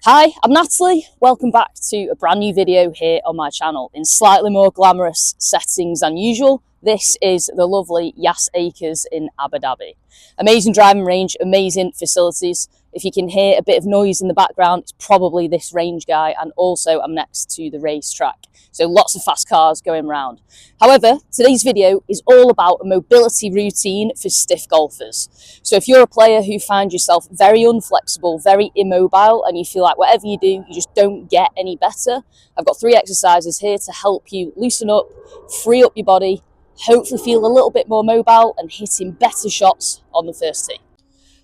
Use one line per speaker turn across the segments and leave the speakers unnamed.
Hi, I'm Natalie. Welcome back to a brand new video here on my channel in slightly more glamorous settings than usual. This is the lovely Yas Acres in Abu Dhabi. Amazing driving range, amazing facilities. If you can hear a bit of noise in the background, it's probably this range guy, and also I'm next to the racetrack. So lots of fast cars going around. However, today's video is all about a mobility routine for stiff golfers. So if you're a player who finds yourself very unflexible, very immobile, and you feel like whatever you do, you just don't get any better, I've got 3 exercises here to help you loosen up, free up your body, hopefully feel a little bit more mobile and hitting better shots on the first tee.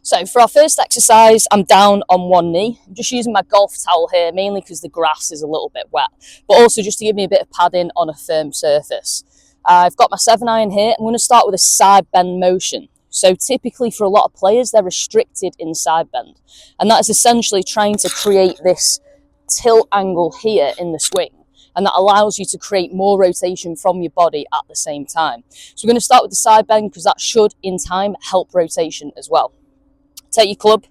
So for our first exercise, I'm down on one knee. I'm just using my golf towel here, mainly because the grass is a little bit wet, but also just to give me a bit of padding on a firm surface. I've got my 7-iron here. I'm going to start with a side bend motion. So typically for a lot of players, they're restricted in side bend. And that is essentially trying to create this tilt angle here in the swing. And that allows you to create more rotation from your body at the same time. So we're going to start with the side bend because that should, in time, help rotation as well. Take your club,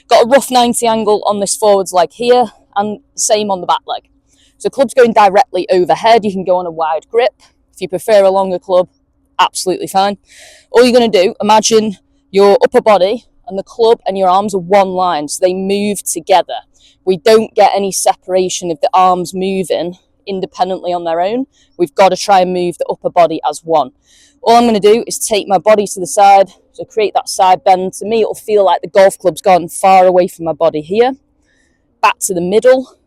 got a rough 90 angle on this forwards leg here, and same on the back leg. So club's going directly overhead. You can go on a wide grip. If you prefer a longer club, absolutely fine. All you're going to do, imagine your upper body and the club and your arms are one line, so they move together. We don't get any separation of the arms moving independently on their own. We've got to try and move the upper body as one. All I'm going to do is take my body to the side, so create that side bend. To me, it'll feel like the golf club's gone far away from my body here. Back to the middle,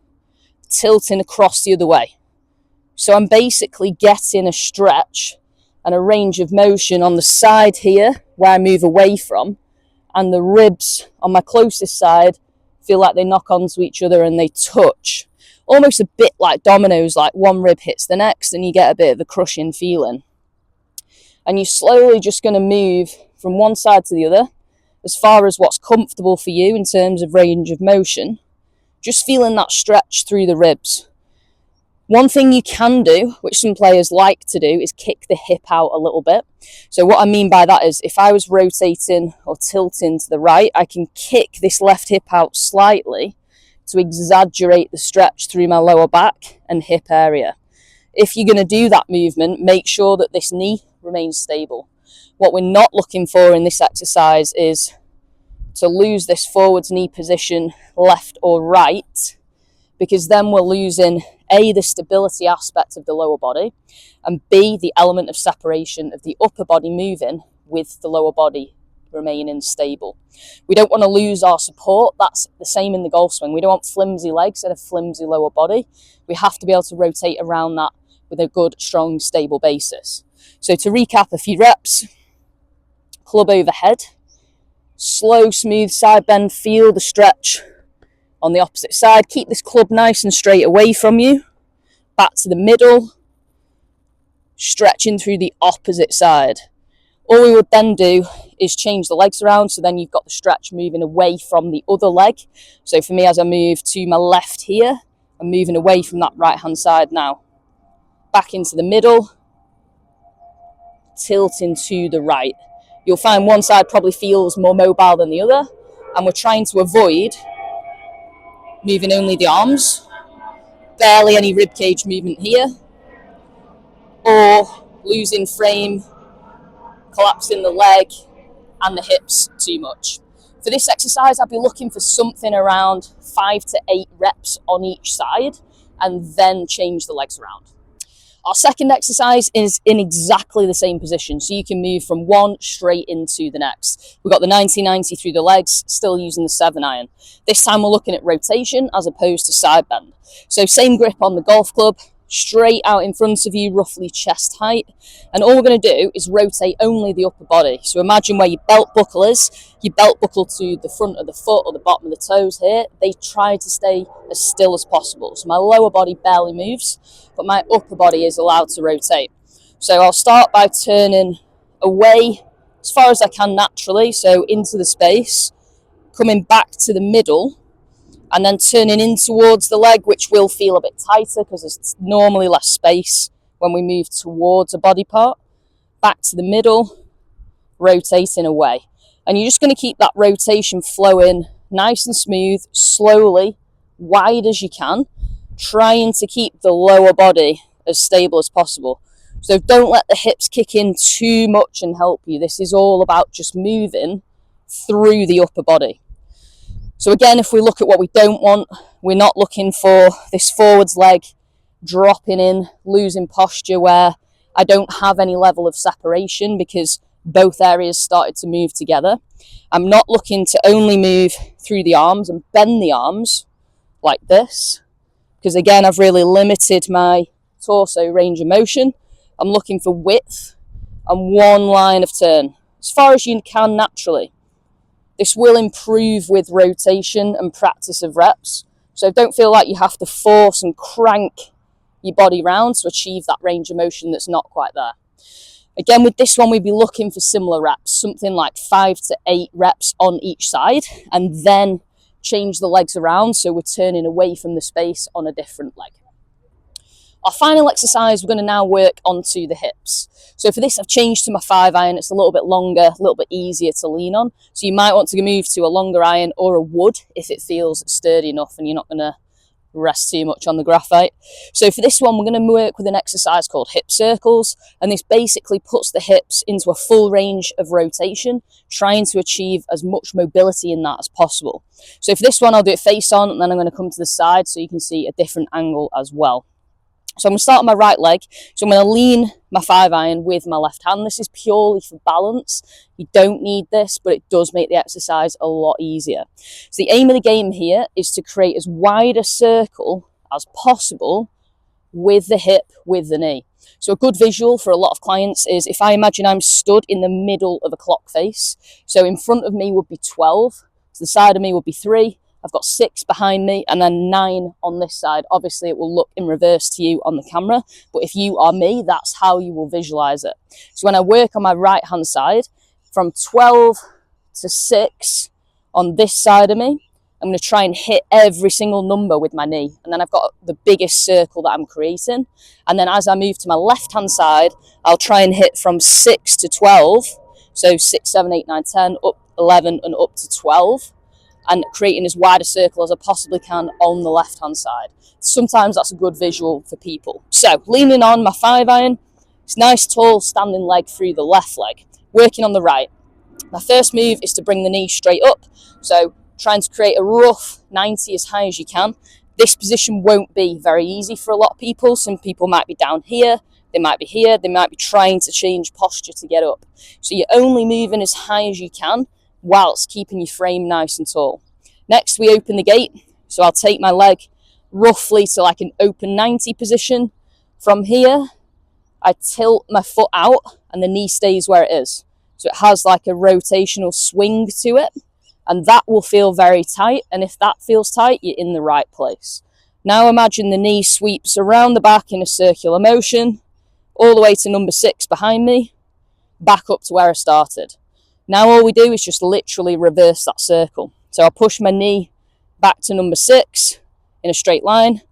tilting across the other way. So I'm basically getting a stretch and a range of motion on the side here, where I move away from, and the ribs on my closest side feel like they knock onto each other and they touch. Almost a bit like dominoes, like one rib hits the next and you get a bit of a crushing feeling. And you're slowly just going to move from one side to the other as far as what's comfortable for you in terms of range of motion, just feeling that stretch through the ribs. One thing you can do, which some players like to do, is kick the hip out a little bit. So what I mean by that is if I was rotating or tilting to the right, I can kick this left hip out slightly to exaggerate the stretch through my lower back and hip area. If you're going to do that movement, make sure that this knee remains stable. What we're not looking for in this exercise is to lose this forwards knee position left or right, because then we're losing A, the stability aspect of the lower body, and B, the element of separation of the upper body moving with the lower body remaining stable. We don't want to lose our support. That's the same in the golf swing. We don't want flimsy legs and a flimsy lower body. We have to be able to rotate around that with a good, strong, stable basis. So to recap a few reps, club overhead, slow, smooth side bend, feel the stretch on the opposite side. Keep this club nice and straight away from you. Back to the middle, stretching through the opposite side. All we would then do is change the legs around, so then you've got the stretch moving away from the other leg. So for me, as I move to my left here, I'm moving away from that right-hand side now. Back into the middle, tilting to the right. You'll find one side probably feels more mobile than the other, and we're trying to avoid moving only the arms, barely any ribcage movement here, or losing frame, collapsing the leg and the hips too much. For this exercise, I'd be looking for something around 5 to 8 reps on each side, and then change the legs around. Our second exercise is in exactly the same position, so you can move from one straight into the next. We've got the 90-90 through the legs, still using the 7-iron. This time we're looking at rotation as opposed to side bend. So same grip on the golf club, straight out in front of you, roughly chest height. And all we're going to do is rotate only the upper body. So imagine where your belt buckle is. Your belt buckle to the front of the foot or the bottom of the toes here, they try to stay as still as possible. So my lower body barely moves, but my upper body is allowed to rotate. So I'll start by turning away as far as I can naturally, so into the space, coming back to the middle, and then turning in towards the leg, which will feel a bit tighter because there's normally less space when we move towards a body part. Back to the middle, rotating away. And you're just going to keep that rotation flowing nice and smooth, slowly, wide as you can, trying to keep the lower body as stable as possible. So don't let the hips kick in too much and help you. This is all about just moving through the upper body. So again, if we look at what we don't want, we're not looking for this forwards leg dropping in, losing posture where I don't have any level of separation because both areas started to move together. I'm not looking to only move through the arms and bend the arms like this, because again, I've really limited my torso range of motion. I'm looking for width and one line of turn, as far as you can naturally. This will improve with rotation and practice of reps. So don't feel like you have to force and crank your body round to achieve that range of motion that's not quite there. Again, with this one, we'd be looking for similar reps, something like 5 to 8 reps on each side, and then change the legs around so we're turning away from the space on a different leg. Our final exercise, we're going to now work onto the hips. So for this, I've changed to my 5-iron. It's a little bit longer, a little bit easier to lean on. So you might want to move to a longer iron or a wood if it feels sturdy enough and you're not going to rest too much on the graphite. So for this one, we're going to work with an exercise called hip circles. And this basically puts the hips into a full range of rotation, trying to achieve as much mobility in that as possible. So for this one, I'll do it face on, and then I'm going to come to the side so you can see a different angle as well. So I'm going to start on my right leg. So I'm going to lean my 5-iron with my left hand. This is purely for balance. You don't need this, but it does make the exercise a lot easier. So the aim of the game here is to create as wide a circle as possible with the hip, with the knee. So a good visual for a lot of clients is if I imagine I'm stood in the middle of a clock face. So in front of me would be 12, to the side of me would be 3, I've got 6 behind me and then 9 on this side. Obviously it will look in reverse to you on the camera, but if you are me, that's how you will visualize it. So when I work on my right hand side, from 12 to 6 on this side of me, I'm going to try and hit every single number with my knee. And then I've got the biggest circle that I'm creating. And then as I move to my left hand side, I'll try and hit from 6 to 12. So 6, 7, 8, 9, 10, up 11 and up to 12. And creating as wide a circle as I possibly can on the left hand side. Sometimes that's a good visual for people. So leaning on my 5-iron, it's nice tall standing leg through the left leg, working on the right. My first move is to bring the knee straight up, so trying to create a rough 90 as high as you can. This position won't be very easy for a lot of people. Some people might be down here, they might be here, they might be trying to change posture to get up. So you're only moving as high as you can whilst keeping your frame nice and tall. Next, we open the gate. So I'll take my leg roughly to like an open 90 position. From here, I tilt my foot out and the knee stays where it is. So it has like a rotational swing to it, and that will feel very tight. And if that feels tight, you're in the right place. Now imagine the knee sweeps around the back in a circular motion, all the way to number 6 behind me, back up to where I started. Now all we do is just literally reverse that circle. So I'll push my knee back to number 6 in a straight line.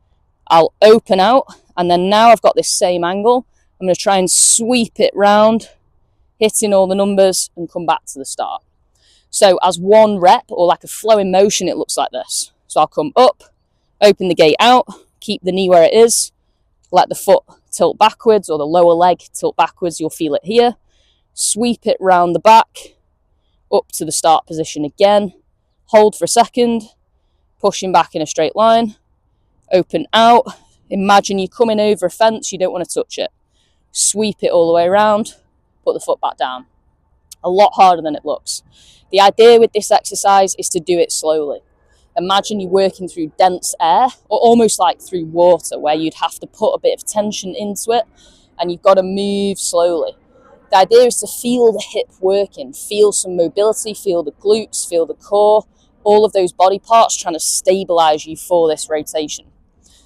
I'll open out, and then now I've got this same angle. I'm going to try and sweep it round, hitting all the numbers, and come back to the start. So as one rep, or like a flowing motion, it looks like this. So I'll come up, open the gate out, keep the knee where it is, let the foot tilt backwards, or the lower leg tilt backwards, you'll feel it here. Sweep it round the back, up to the start position again. Hold for a second, pushing back in a straight line, open out. Imagine you're coming over a fence, you don't want to touch it. Sweep it all the way around, put the foot back down. A lot harder than it looks. The idea with this exercise is to do it slowly. Imagine you're working through dense air, or almost like through water, where you'd have to put a bit of tension into it, and you've got to move slowly. The idea is to feel the hip working, feel some mobility, feel the glutes, feel the core, all of those body parts trying to stabilize you for this rotation.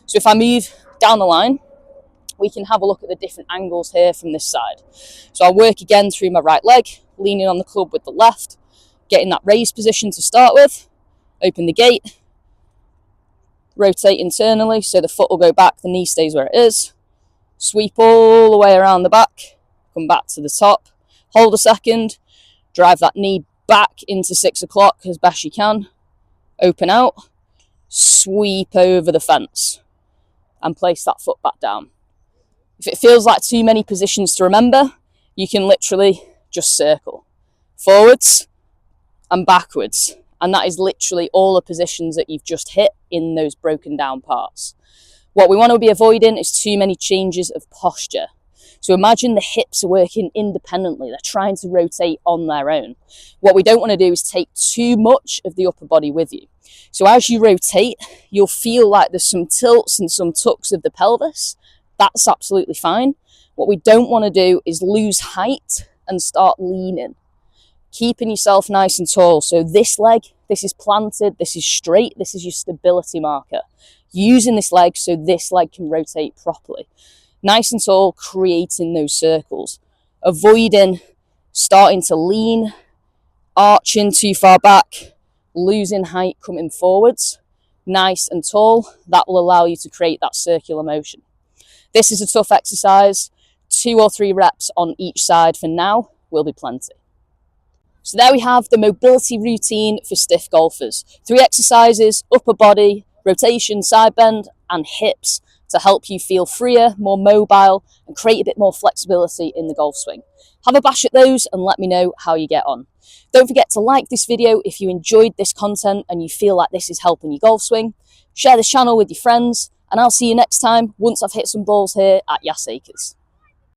So if I move down the line, we can have a look at the different angles here from this side. So I'll work again through my right leg, leaning on the club with the left, getting that raised position to start with, open the gate, rotate internally so the foot will go back, the knee stays where it is, sweep all the way around the back, come back to the top, hold a second, drive that knee back into 6 o'clock as best you can, open out, sweep over the fence and place that foot back down. If it feels like too many positions to remember, you can literally just circle forwards and backwards. And that is literally all the positions that you've just hit in those broken down parts. What we want to be avoiding is too many changes of posture. So imagine the hips are working independently. They're trying to rotate on their own. What we don't want to do is take too much of the upper body with you. So as you rotate, you'll feel like there's some tilts and some tucks of the pelvis. That's absolutely fine. What we don't want to do is lose height and start leaning. Keeping yourself nice and tall. So this leg, this is planted, this is straight, this is your stability marker. Using this leg so this leg can rotate properly. Nice and tall, creating those circles. Avoiding starting to lean, arching too far back, losing height coming forwards. Nice and tall, that will allow you to create that circular motion. This is a tough exercise. 2 or 3 reps on each side for now will be plenty. So there we have the mobility routine for stiff golfers. 3 exercises, upper body, rotation, side bend, and hips to help you feel freer, more mobile, and create a bit more flexibility in the golf swing. Have a bash at those and let me know how you get on. Don't forget to like this video if you enjoyed this content and you feel like this is helping your golf swing. Share this channel with your friends, and I'll see you next time once I've hit some balls here at Yas Acres.